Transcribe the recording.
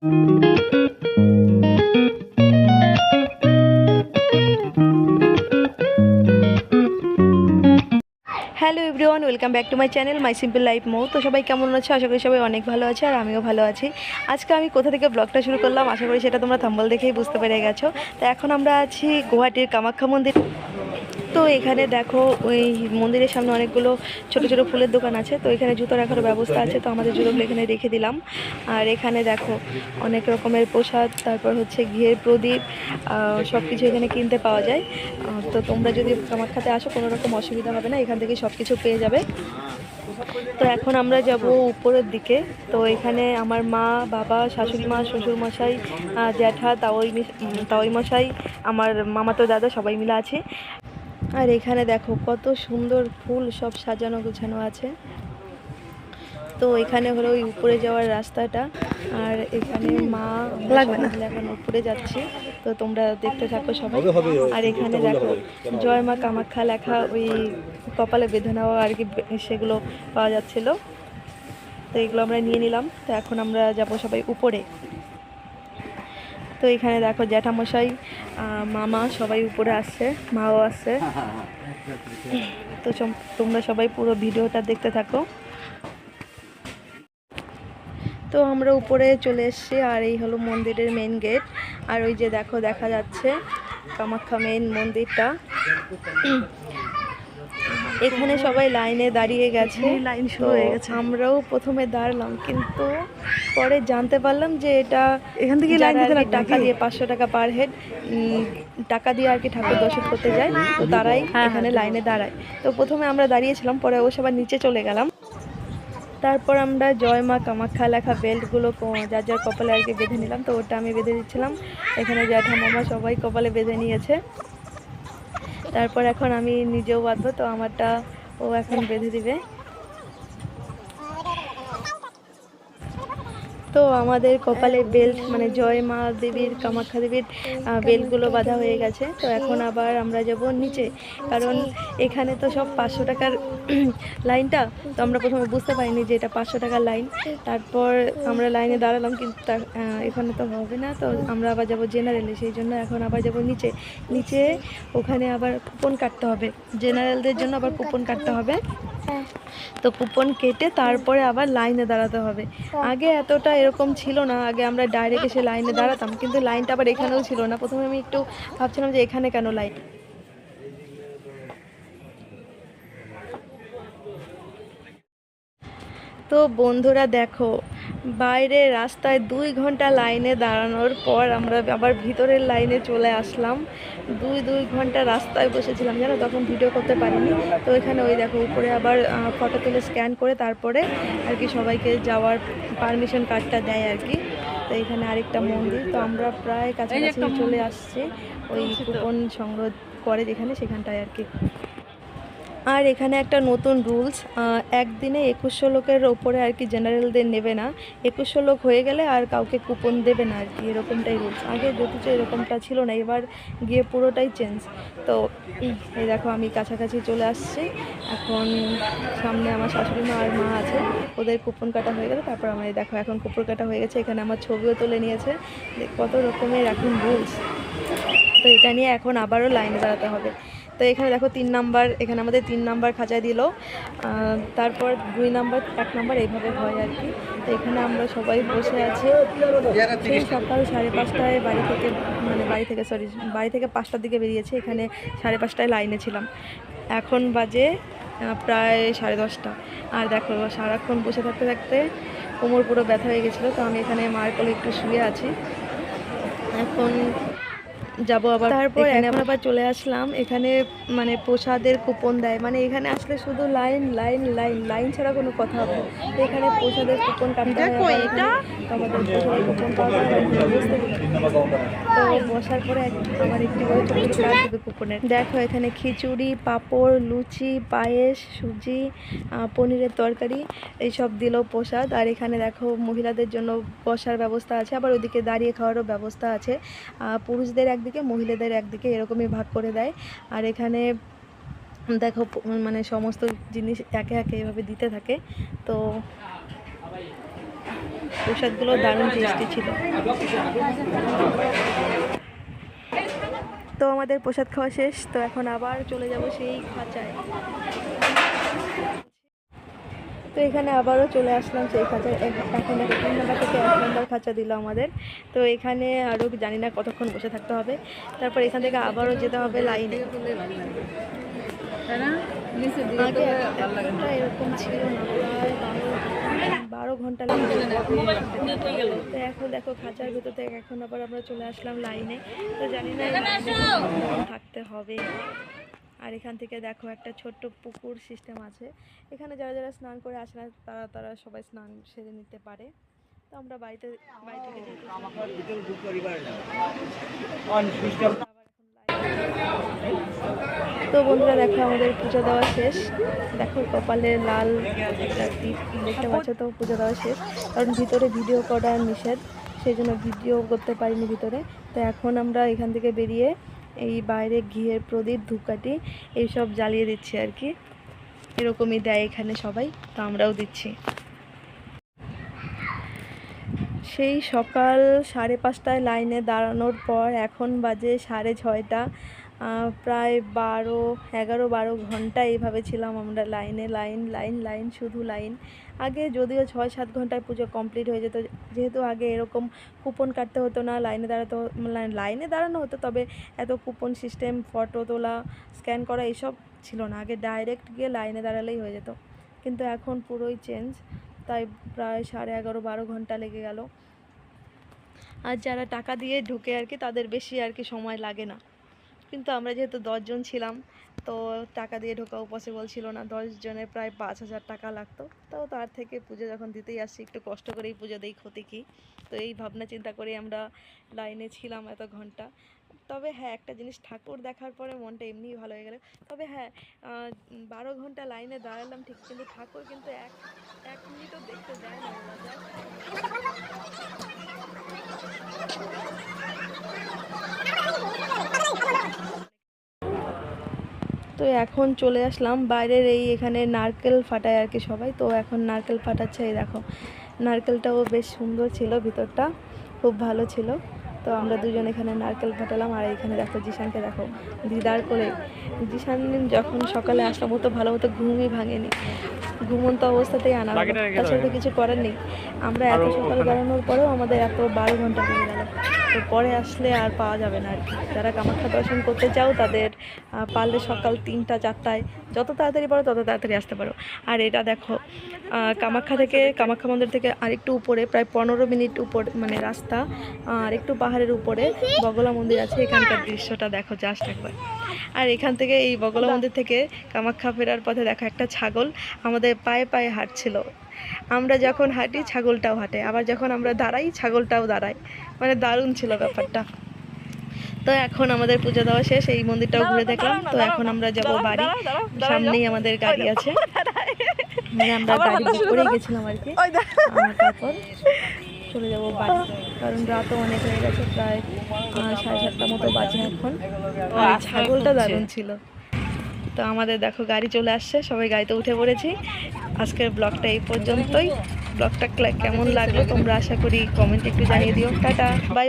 Hello everyone, welcome back to my channel my simple life Mou. তো সবাই কেমন আছো? আশা করি সবাই অনেক ভালো আছে, আর আমিও ভালো আছি। আজকে আমি কোথা থেকে ব্লগটা শুরু করলাম আশা করি সেটা তোমরা থাম্বনেল দেখেই বুঝতে পেরে গেছো। তো এখন আমরা আছি গুয়াহাটির কামাখ্যা মন্দির। তো এখানে দেখো ওই মন্দিরের সামনে অনেকগুলো ছোট ছোট ফুলের দোকান আছে। তো এখানে জুতো রাখার ব্যবস্থা আছে, তো আমাদের জুতোগুলো এখানে রেখে দিলাম। আর এখানে দেখো অনেক রকমের প্রসাদ, তারপর হচ্ছে ঘিয়ের প্রদীপ, সব কিছু এখানে কিনতে পাওয়া যায়। তো তোমরা যদি কামাখ্যাতে আসো কোনো রকম অসুবিধা হবে না, এখান থেকে সব কিছু পেয়ে যাবে। তো এখন আমরা যাব উপরের দিকে। তো এখানে আমার মা, বাবা, শাশুড়ি মা, শ্বশুর মশাই, জ্যাঠা, তাওই মশাই, আমার মামাতো দাদা সবাই মিলে আছে। আর এখানে দেখো কত সুন্দর ফুল সব সাজানো গোছানো আছে। তো এখানে হলো ওই উপরে যাওয়ার রাস্তাটা, আর এখানে মা লাগবে না, এখন উপরে যাচ্ছি। তো তোমরা দেখতে থাকো সবাই। আর এখানে দেখো জয় মা কামাখ্যা লেখা ওই কপালে বেঁধে নেওয়া আর কি, সেগুলো পাওয়া যাচ্ছিল। তো এগুলো আমরা নিয়ে নিলাম। তো এখন আমরা যাব সবাই উপরে। তো এখানে দেখো জ্যাঠামশাই, মামা সবাই উপরে আসছে, মাও আসছে। তো তোমরা সবাই পুরো ভিডিওটা দেখতে থাকো। তো আমরা উপরে চলে এসেছি, আর এই হলো মন্দিরের মেন গেট। আর ওই যে দেখো দেখা যাচ্ছে কামাখ্যা মেন মন্দিরটা। এখানে সবাই লাইনে দাঁড়িয়ে গেছে, লাইন শুরু হয়ে গেছে। আমরাও প্রথমে দাঁড়ালাম, কিন্তু পরে জানতে পারলাম যে এটা এখান থেকে টাকা দিয়ে 500 টাকা পার হেড টাকা দিয়ে আর কি ঠাকুর দর্শন করতে যায়, তো তারাই এখানে লাইনে দাঁড়ায়। তো প্রথমে আমরা দাঁড়িয়েছিলাম, পরে ও সবার নিচে চলে গেলাম। তারপর আমরা জয় মা কামাখ্যা লেখা বেল্টগুলো যার যার কপালে আর কি বেঁধে নিলাম। তো ওটা আমি বেঁধে দিচ্ছিলাম, এখানে জ্যাঠা মামা সবাই কপালে বেঁধে নিয়েছে। তারপর এখন আমি নিজেও বাঁধবো, তো আমারটা ও এখন বেঁধে দিবে। তো আমাদের কপালে বেল্ট মানে জয় মা দেবীর, কামাখ্যা দেবীর বেল্টগুলো বাঁধা হয়ে গেছে। তো এখন আবার আমরা যাব নিচে, কারণ এখানে তো সব 500 টাকার লাইনটা। তো আমরা প্রথমে বুঝতে পারিনি যে এটা 500 টাকার লাইন। তারপর আমরা লাইনে দাঁড়ালাম, কিন্তু এখানে তো হবে না। তো আমরা আবার যাব জেনারেলে, সেই জন্য এখন আবার যাব নিচে। নিচে ওখানে আবার কুপন কাটতে হবে, জেনারেলদের জন্য আবার কুপন কাটতে হবে। তো কুপন কেটে তারপরে আবার লাইনে দাঁড়াতে হবে। আগে এতটা এরকম ছিল না, আগে আমরা ডাইরেক্ট এসে লাইনে দাঁড়াতাম, কিন্তু লাইনটা আবার এখানেও ছিল না। প্রথমে আমি একটু ভাবছিলাম যে এখানে কেন লাইন। তো বন্ধুরা দেখো, বাইরে রাস্তায় 2 ঘন্টা লাইনে দাঁড়ানোর পর আমরা আবার ভিতরের লাইনে চলে আসলাম। 2 ঘন্টা রাস্তায় বসেছিলাম জানো, তখন ভিডিও করতে পারিনি। তো এখানে ওই দেখো উপরে আবার ফটো তুলে স্ক্যান করে তারপরে আর কি সবাইকে যাওয়ার পারমিশন কার্ডটা দেয় আর কি। তো এখানে আরেকটা মন্দির। তো আমরা প্রায় কাছাকাছি চলে আসছি ওই কুপন সংগ্রহ করে যেখানে, সেখানটায় আর কি। আর এখানে একটা নতুন রুলস, একদিনে 2100 লোকের ওপরে আর কি জেনারেলদের নেবে না। 2100 লোক হয়ে গেলে আর কাউকে কুপন দেবে না আর কি, এরকমটাই রুলস। আগে যদিও এরকমটা ছিল না, এবার গিয়ে পুরোটাই চেঞ্জ। তো এই দেখো আমি কাছাকাছি চলে আসছি। এখন সামনে আমার শাশুড়ি মা আর মা আছে, ওদের কুপন কাটা হয়ে গেলে তারপর আমার দেখো এখন কুপন কাটা হয়ে গেছে। এখানে আমার ছবিও তুলে নিয়েছে। কত রকমের এখন রুলস। তো এটা নিয়ে এখন আবারও লাইনে দাঁড়াতে হবে। তো এখানে দেখো 3 নাম্বার, এখানে আমাদের 3 নাম্বার খাঁচায় দিল, তারপর 2 নাম্বার, 1 নাম্বার এইভাবে হয় আর কি। তো এখানে আমরা সবাই বসে আছি। সেই সকাল 5:30টায় বাড়ি থেকে 5টার দিকে বেরিয়েছি। এখানে 5:30টায় লাইনে ছিলাম, এখন বাজে প্রায় 10:30টা। আর দেখো সারাক্ষণ বসে থাকতে থাকতে কোমর পুরো ব্যথা হয়ে গেছিলো। তো আমি এখানে মায়ের কোলে একটু শুয়ে আছি। এখন যাবো আবার। তারপর এখন আবার চলে আসলাম এখানে, মানে প্রসাদের কুপন দেয়, মানে এখানে আসলে শুধু লাইন লাইন লাইন লাইন ছাড়া কোনো কথা হবে না। তো এখানে প্রসাদের কুপন কাটতে হয়, আমাদের প্রসাদের কুপন পাওয়া যায়। তো বসার পরে আমার একটি করে ছোটো ছোটো কাজ দেবে কুপনের। দেখো এখানে খিচুড়ি, পাঁপড়, লুচি, পায়েস, সুজি, পনিরের তরকারি এইসব দিল প্রসাদ। আর এখানে দেখো মহিলাদের জন্য বসার ব্যবস্থা আছে, আবার ওদিকে দাঁড়িয়ে খাওয়ারও ব্যবস্থা আছে। পুরুষদের একদিকে, মহিলাদের একদিকে, এরকমই ভাগ করে দেয়। আর এখানে দেখো মানে সমস্ত জিনিস একে একে এভাবে দিতে থাকে। তো প্রসাদগুলো দারুণ টেস্টি ছিল। তো আমাদের প্রসাদ খাওয়া শেষ, তো এখন আবার চলে যাব সেই খাঁচায়। তো এখানে আবারও চলে আসলাম সেই খাঁচায়। এখন 3 নম্বর থেকে 1 নম্বর খাঁচা দিল আমাদের। তো এখানে আরও জানি না কতক্ষণ বসে থাকতে হবে, তারপর এখান থেকে আবারও যেতে হবে লাইনে। আগে এরকম ছিল না, প্রায় 12 ঘন্টা লাগে। তো এখন দেখো খাঁচার ভেতর থেকে এখন আবার আমরা চলে আসলাম লাইনে। তো জানি না থাকতে হবে। আর এখান থেকে দেখো একটা ছোট্ট পুকুর সিস্টেম আছে, এখানে যারা যারা স্নান করে আসে না তারা সবাই স্নান সেরে নিতে পারে। তো আমরা বাড়ি থেকে তো বন্ধুরা দেখো আমাদের পুজো দেওয়া শেষ। দেখো কপালে লাল একটা টিপ দেখতে পাচ্ছ। তো পুজো দেওয়া শেষ, কারণ ভিতরে ভিডিও করা নিষেধ, সেই জন্য ভিডিও করতে পারিনি ভিতরে। তো এখন আমরা এখান থেকে বেরিয়ে এই বাইরে ঘিয়ের প্রদীপ, ধূপকাঠি এইসব জ্বালিয়ে দিচ্ছি আর কি। এরকমই দেয় এখানে সবাই, তো আমরাও দিচ্ছি। সেই সকাল 5:30টায় লাইনে দাঁড়ানোর পর এখন বাজে 6:30। প্রায় 11-12 ঘন্টা এইভাবে ছিলাম আমরা লাইনে। লাইন শুধু লাইন। আগে যদিও 6-7 ঘন্টায় পুজো কমপ্লিট হয়ে যেত, যেহেতু আগে এরকম কুপন কাটতে হতো না, লাইনে দাঁড়ানো হতো, তবে এত কুপন সিস্টেম, ফটো তোলা, স্ক্যান করা এইসব ছিল না। আগে ডাইরেক্ট গিয়ে লাইনে দাঁড়ালেই হয়ে যেত, কিন্তু এখন পুরোই চেঞ্জ। তাই প্রায় 11:30-12 ঘন্টা লেগে গেল। আর যারা টাকা দিয়ে ঢুকে আর কি তাদের বেশি আর কি সময় লাগে না, কিন্তু আমরা যেহেতু 10 জন ছিলাম, তো টাকা দিয়ে ঢোকাও পসিবল ছিল না। 10 জনের প্রায় 5,000 টাকা লাগতো। তো তার থেকে পুজো যখন দিতেই আসছি, একটু কষ্ট করেই পুজো দেই, ক্ষতি কী। তো এই ভাবনা চিন্তা করে আমরা লাইনে ছিলাম এত ঘন্টা। তবে হ্যাঁ, একটা জিনিস, ঠাকুর দেখার পরে মনটা এমনিই ভালো হয়ে গেল। তবে হ্যাঁ, 12 ঘন্টা লাইনে দাঁড়ালাম ঠিক, কিন্তু ঠাকুর কিন্তু এক মিনিটও দেখতে যায় না বলা যায়। তো এখন চলে আসলাম বাইরের এখানে নারকেল ফাটায় আর কি সবাই। তো এখন নারকেল ফাটাচ্ছে, এই দেখো নারকেলটাও বেশ সুন্দর ছিল, ভিতরটা খুব ভালো ছিল। তো আমরা দুজন এখানে নারকেল ফাটালাম। আর এখানে দেখো জিশানকে দেখো দিদার করে। জিশান যখন সকালে আসলাম ও তো ভালো মতো ঘুমই ভাঙেনি, ঘুমন্ত অবস্থাতেই আনা হলো, তাছাড়া তো কিছু করার নেই। আমরা এত সকালে বেড়ানোর পরেও আমাদের এত 12 ঘন্টা লেগে গেল। তো পরে আসলে আর পাওয়া যাবে না আর কি। যারা কামাখ্যা দর্শন করতে চাও তাদের পারলে সকাল 3টা-4টায়, যত তাড়াতাড়ি পারো তত তাড়াতাড়ি আসতে পারো। আর এটা দেখো কামাখ্যা মন্দির থেকে আরেকটু উপরে, প্রায় 15 মিনিট উপর মানে রাস্তা, আর একটু পাহাড়ের উপরে বগলা মন্দির আছে। এখানকার দৃশ্যটা দেখো জাস্ট একবার। আর এখান থেকে এই বগলা মন্দির থেকে কামাখ্যা ফেরার পথে দেখো একটা ছাগল আমাদের পায়ে পায়ে হাঁটছিল। আমরা যখন হাঁটি ছাগলটাও হাঁটে, আবার যখন আমরা দাঁড়াই ছাগলটাও দাঁড়ায়, মানে দারুণ ছিল ব্যাপারটা। তো এখন আমাদের পুজো দেওয়া শেষ, এই মন্দিরটাও ঘুরে দেখলাম। তো এখন আমরা যাব বাড়ি, সামনেই আমাদের গাড়ি আছে, মানে আমরা গাড়ি বুক করেই গেছিলাম আর কি। তারপর চলে যাব বাড়ি, কারণ রাতও অনেক হয়ে গেছে, প্রায় 7:30 মতো বাজে এখন। আর ছাগলটা দারুণ ছিল। তো আমাদের দেখো গাড়ি চলে আসছে, সবাই গাড়িতে উঠে পড়েছি। আজকের ব্লগটা এই পর্যন্তই। ব্লগটা কেমন লাগলো তোমরা আশা করি কমেন্টে একটু জানিয়ে দিও। Tata, by.